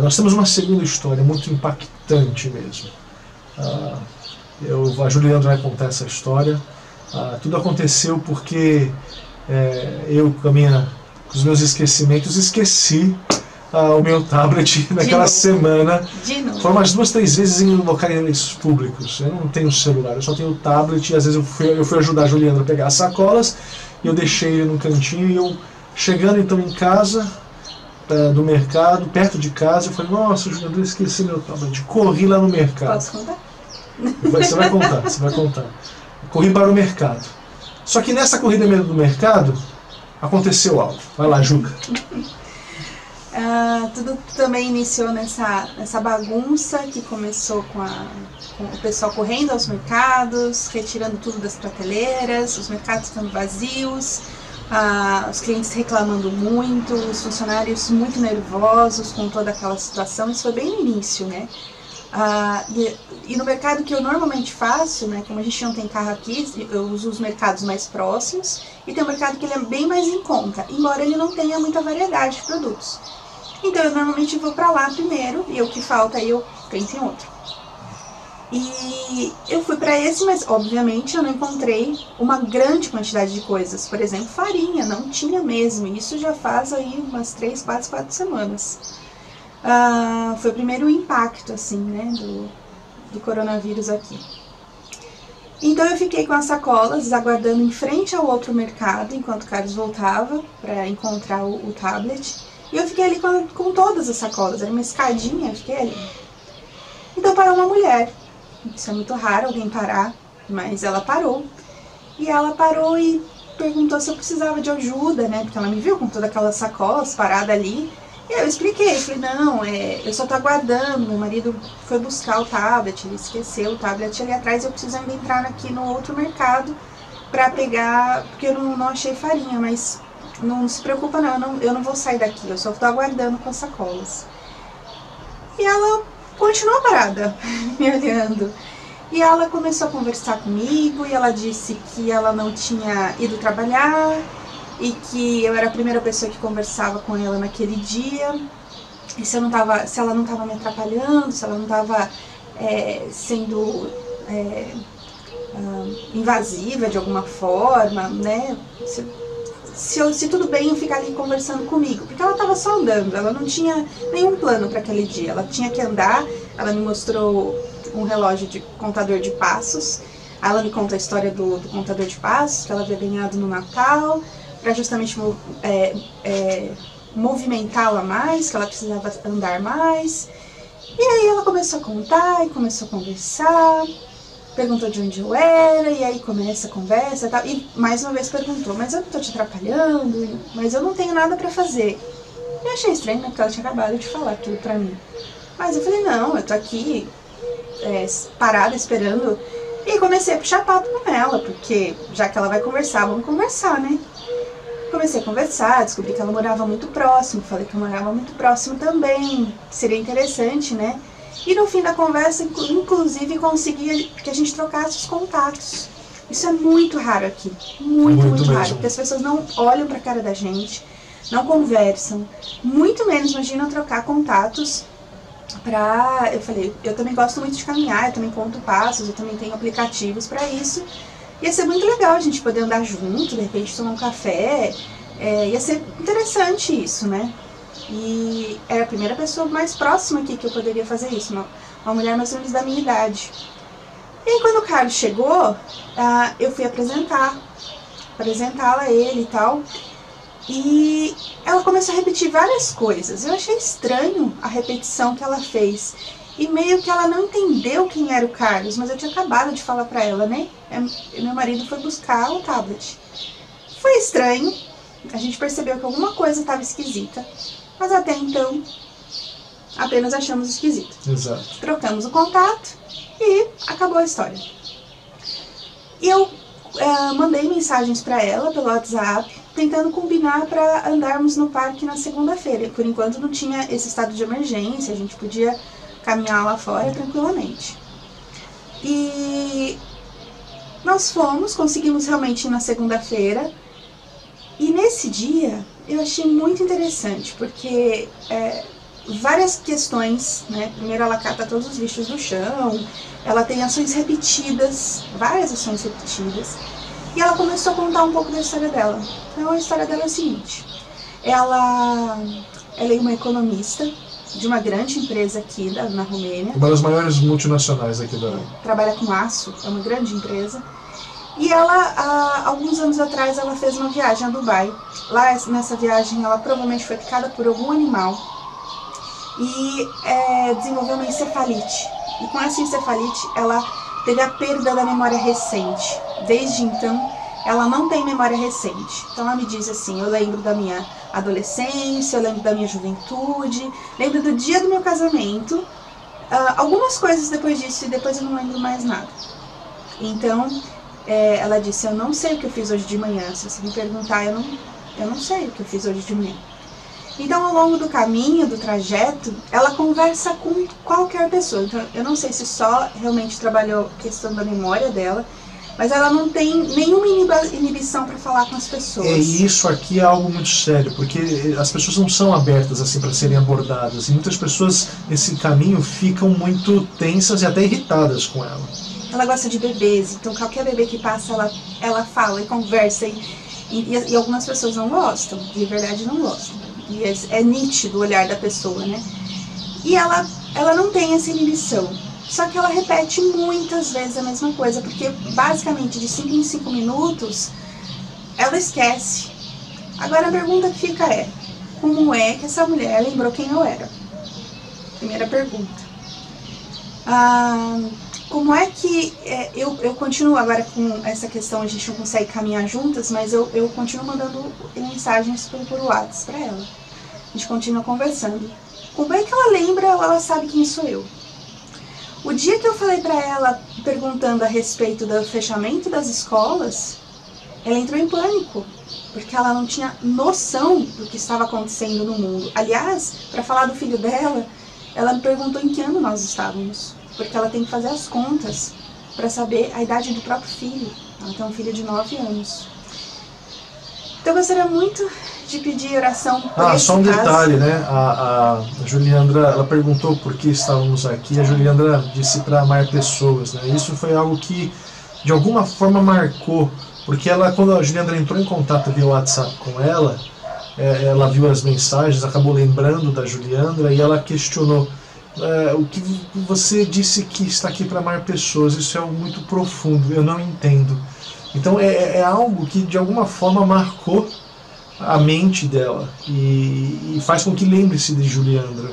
Nós temos uma segunda história muito impactante mesmo. A Juliana vai contar essa história. Tudo aconteceu porque eu, com os meus esquecimentos, esqueci o meu tablet naquela semana. Foram umas 2, 3 vezes em locais públicos. Eu não tenho celular, eu só tenho o tablet, e às vezes eu fui ajudar a Juliana a pegar as sacolas, e eu deixei ele no cantinho, e eu, chegando então em casa, do mercado, perto de casa, eu falei, nossa, Juliana, eu esqueci meu tablet. Corri lá no mercado. Posso contar? Você vai contar. Corri para o mercado. Só que nessa corrida mesmo do mercado, aconteceu algo. Vai lá, Juca. Tudo também iniciou nessa bagunça que começou com o pessoal correndo aos mercados, retirando tudo das prateleiras, os mercados ficando vazios, os clientes reclamando muito, os funcionários muito nervosos com toda aquela situação. Isso foi bem no início, né? E no mercado que eu normalmente faço, né, como a gente não tem carro aqui, eu uso os mercados mais próximos, e tem um mercado que ele é bem mais em conta, embora ele não tenha muita variedade de produtos. Então eu normalmente vou pra lá primeiro, e o que falta aí eu tento em outro. E eu fui pra esse, mas obviamente eu não encontrei uma grande quantidade de coisas. Por exemplo, farinha, não tinha mesmo, isso já faz aí umas 3, 4 semanas. Foi o primeiro impacto, assim, né, do coronavírus aqui. Então eu fiquei com as sacolas, aguardando em frente ao outro mercado, enquanto o Carlos voltava para encontrar o tablet. E eu fiquei ali com todas as sacolas, era uma escadinha, eu fiquei ali. Então parou uma mulher, isso é muito raro alguém parar, mas ela parou. E ela parou e perguntou se eu precisava de ajuda, né, porque ela me viu com todas aquelas sacolas parada ali. E eu expliquei, falei, não, eu só tô aguardando, meu marido foi buscar o tablet, ele esqueceu o tablet ali atrás, eu preciso ainda entrar aqui no outro mercado pra pegar, porque eu não achei farinha, mas não se preocupa não, eu não vou sair daqui, eu só tô aguardando com as sacolas. E ela continuou parada, me olhando. E ela começou a conversar comigo, e ela disse que ela não tinha ido trabalhar, e que eu era a primeira pessoa que conversava com ela naquele dia, e se ela não estava me atrapalhando, se ela não estava sendo invasiva de alguma forma, né? Se tudo bem eu ficar ali conversando comigo, porque ela estava só andando, ela não tinha nenhum plano para aquele dia, ela tinha que andar. Ela me mostrou um relógio de contador de passos, ela me conta a história do contador de passos, que ela havia ganhado no Natal, para justamente movimentá-la mais, que ela precisava andar mais. E aí ela começou a contar e começou a conversar, perguntou de onde eu era, e aí começa a conversa e tal. E mais uma vez perguntou, mas eu não tô te atrapalhando, mas eu não tenho nada pra fazer. Eu achei estranho, né, porque ela tinha acabado de falar tudo pra mim. Mas eu falei, não, eu tô aqui parada, esperando. E comecei a puxar papo com ela, porque já que ela vai conversar, vamos conversar, né? Comecei a conversar, descobri que ela morava muito próximo, falei que eu morava muito próximo também, seria interessante, né? E no fim da conversa, inclusive, consegui que a gente trocasse os contatos. Isso é muito raro aqui, muito raro, porque as pessoas não olham pra cara da gente, não conversam, muito menos imaginam trocar contatos pra... Eu falei, eu também gosto muito de caminhar, eu também conto passos, eu também tenho aplicativos pra isso. Ia ser muito legal a gente poder andar junto, de repente tomar um café, ia ser interessante isso, né? E era a primeira pessoa mais próxima aqui que eu poderia fazer isso, uma mulher mais ou menos da minha idade. E aí, quando o Carlos chegou, eu fui apresentá-la a ele e tal, e ela começou a repetir várias coisas. Eu achei estranho a repetição que ela fez. E meio que ela não entendeu quem era o Carlos, mas eu tinha acabado de falar pra ela, né? Meu marido foi buscar o tablet. Foi estranho, a gente percebeu que alguma coisa estava esquisita, mas até então apenas achamos esquisito. Exato. Trocamos o contato e acabou a história. E eu mandei mensagens pra ela pelo WhatsApp, tentando combinar para andarmos no parque na segunda-feira. Por enquanto não tinha esse estado de emergência, a gente podia caminhar lá fora tranquilamente. E nós conseguimos realmente ir na segunda-feira. E nesse dia eu achei muito interessante, porque várias questões, né? Primeiro ela cata todos os lixos do chão, ela tem ações repetidas, várias ações repetidas, e ela começou a contar um pouco da história dela. Então a história dela é a seguinte: ela é uma economista de uma grande empresa aqui na Romênia. Uma das maiores multinacionais aqui da... Trabalha com aço, é uma grande empresa. E ela, alguns anos atrás, ela fez uma viagem a Dubai. Lá, nessa viagem, ela provavelmente foi picada por algum animal e desenvolveu uma encefalite. E com essa encefalite, ela teve a perda da memória recente. Desde então, ela não tem memória recente. Então ela me diz assim: eu lembro da minha adolescência, eu lembro da minha juventude, lembro do dia do meu casamento, algumas coisas depois disso, e depois eu não lembro mais nada. Então, ela disse: eu não sei o que eu fiz hoje de manhã. Se você me perguntar, eu não sei o que eu fiz hoje de manhã. Então, ao longo do caminho, do trajeto, ela conversa com qualquer pessoa. Então, eu não sei se só realmente trabalhou a questão da memória dela, mas ela não tem nenhuma inibição para falar com as pessoas. E isso aqui é algo muito sério, porque as pessoas não são abertas assim para serem abordadas. E muitas pessoas nesse caminho ficam muito tensas e até irritadas com ela. Ela gosta de bebês, então qualquer bebê que passa, ela fala e conversa. E algumas pessoas não gostam, de verdade não gostam. E é nítido o olhar da pessoa, né? E ela não tem essa inibição. Só que ela repete muitas vezes a mesma coisa, porque basicamente de 5 em 5 minutos ela esquece. Agora a pergunta que fica é: como é que essa mulher lembrou quem eu era? Primeira pergunta. Como é que eu continuo agora com essa questão, a gente não consegue caminhar juntas, mas eu continuo mandando mensagens por WhatsApp para ela. A gente continua conversando. Como é que ela lembra ou ela sabe quem sou eu? O dia que eu falei para ela, perguntando a respeito do fechamento das escolas, ela entrou em pânico, porque ela não tinha noção do que estava acontecendo no mundo. Aliás, para falar do filho dela, ela me perguntou em que ano nós estávamos, porque ela tem que fazer as contas para saber a idade do próprio filho. Ela tem um filho de 9 anos. Então eu gostaria muito de pedir oração por esse só um caso. detalhe, né? A Juliandra, ela perguntou por que estávamos aqui. A Juliandra disse para amar pessoas, né? Isso foi algo que de alguma forma marcou, porque quando a Juliandra entrou em contato via WhatsApp com ela viu as mensagens, acabou lembrando da Juliandra e ela questionou: o que você disse que está aqui para amar pessoas, isso é algo muito profundo, eu não entendo. Então é algo que de alguma forma marcou a mente dela e faz com que lembre-se de Juliandra.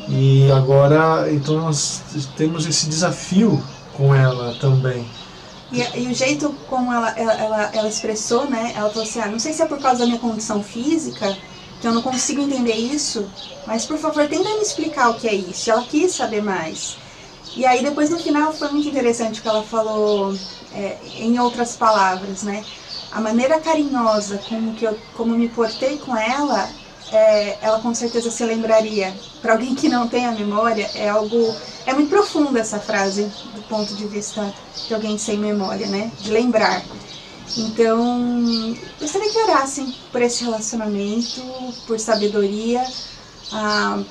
E agora, então, nós temos esse desafio com ela também. E o jeito como ela expressou, né? Ela falou assim: não sei se é por causa da minha condição física, que eu não consigo entender isso, mas por favor, tenta me explicar o que é isso. E ela quis saber mais. E aí depois no final foi muito interessante o que ela falou, em outras palavras, né? A maneira carinhosa como me portei com ela, ela com certeza se lembraria. Para alguém que não tem a memória, é muito profunda essa frase do ponto de vista de alguém sem memória, né? De lembrar. Então, gostaria que orassem por esse relacionamento, por sabedoria,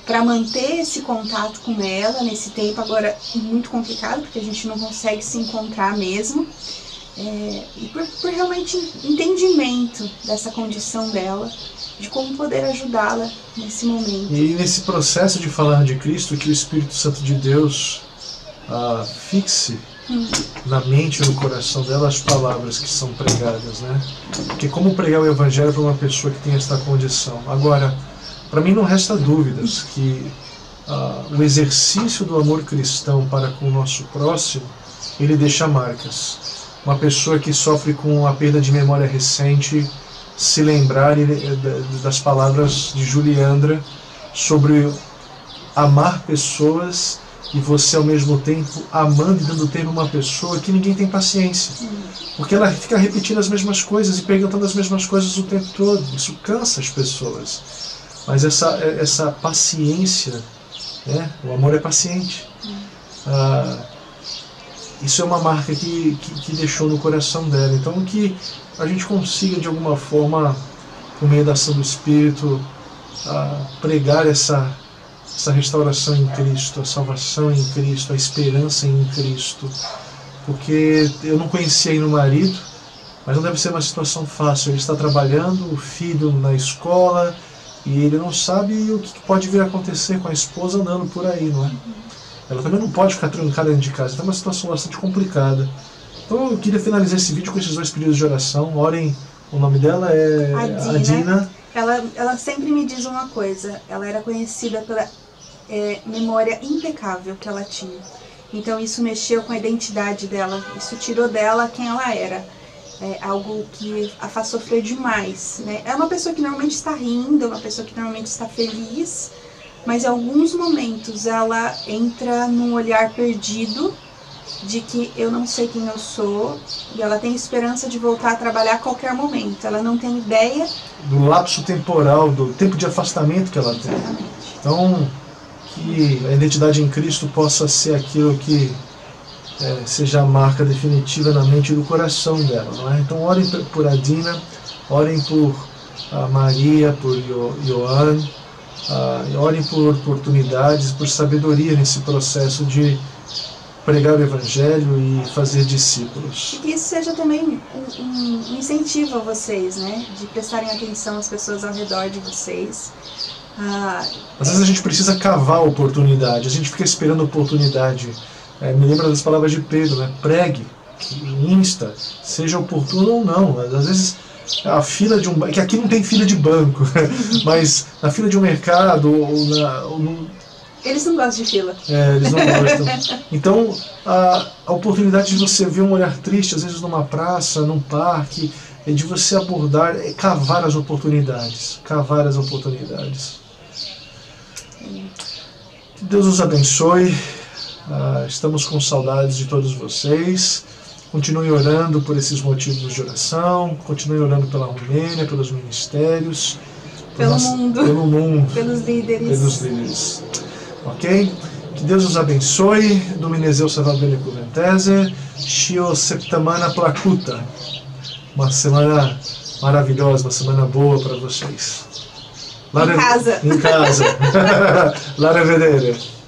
para manter esse contato com ela nesse tempo agora muito complicado, porque a gente não consegue se encontrar mesmo. E por realmente entendimento dessa condição dela, de como poder ajudá-la nesse momento. E nesse processo de falar de Cristo, que o Espírito Santo de Deus fixe na mente e no coração dela as palavras que são pregadas, né? Porque como pregar o Evangelho para uma pessoa que tem esta condição? Agora, para mim não resta dúvidas que o exercício do amor cristão para com o nosso próximo, ele deixa marcas. Uma pessoa que sofre com a perda de memória recente se lembrar das palavras de Juliandra sobre amar pessoas e você ao mesmo tempo amando e dando tempo a uma pessoa que ninguém tem paciência. Porque ela fica repetindo as mesmas coisas e perguntando as mesmas coisas o tempo todo. Isso cansa as pessoas. Mas essa paciência, né? O amor é paciente. Isso é uma marca que deixou no coração dela. Então que a gente consiga de alguma forma, por meio da ação do Espírito, pregar essa essa restauração em Cristo, a salvação em Cristo, a esperança em Cristo. Porque eu não conhecia ainda o marido, mas não deve ser uma situação fácil. Ele está trabalhando, o filho na escola, e ele não sabe o que pode vir a acontecer com a esposa andando por aí, não é? Ela também não pode ficar trancada dentro de casa, então é uma situação bastante complicada. Então eu queria finalizar esse vídeo com esses 2 pedidos de oração. Orem, o nome dela é Adina. Ela sempre me diz uma coisa, ela era conhecida pela memória impecável que ela tinha. Então isso mexeu com a identidade dela, isso tirou dela quem ela era. Algo que a faz sofrer demais, né? É uma pessoa que normalmente está rindo, é uma pessoa que normalmente está feliz, mas em alguns momentos ela entra num olhar perdido de que eu não sei quem eu sou, e ela tem esperança de voltar a trabalhar a qualquer momento. Ela não tem ideia do lapso temporal, do tempo de afastamento que ela tem. Exatamente. Então, que a identidade em Cristo possa ser aquilo que seja a marca definitiva na mente e no coração dela, não é? Então orem por Adina, orem por Maria, por Johan, orem por oportunidades, por sabedoria nesse processo de pregar o Evangelho e fazer discípulos. E que isso seja também um incentivo a vocês, né? De prestarem atenção às pessoas ao redor de vocês. Às vezes a gente precisa cavar a oportunidade, a gente fica esperando a oportunidade. Me lembra das palavras de Pedro, né? Pregue, insta, seja oportuno ou não. Às vezes a fila de um... que aqui não tem fila de banco, mas na fila de um mercado ou Eles não gostam de fila. Eles não gostam. Então, a oportunidade de você ver um olhar triste, às vezes numa praça, num parque, de você abordar, cavar as oportunidades. Cavar as oportunidades. Que Deus os abençoe. Estamos com saudades de todos vocês. Continuem orando por esses motivos de oração. Continuem orando pela Romênia, pelos ministérios. Pelo mundo. Pelos líderes. Ok? Que Deus os abençoe. Dominezeu Savabene Cuventese. Shio Septamana Placuta. Uma semana maravilhosa, uma semana boa para vocês. Em casa. Lá revedere.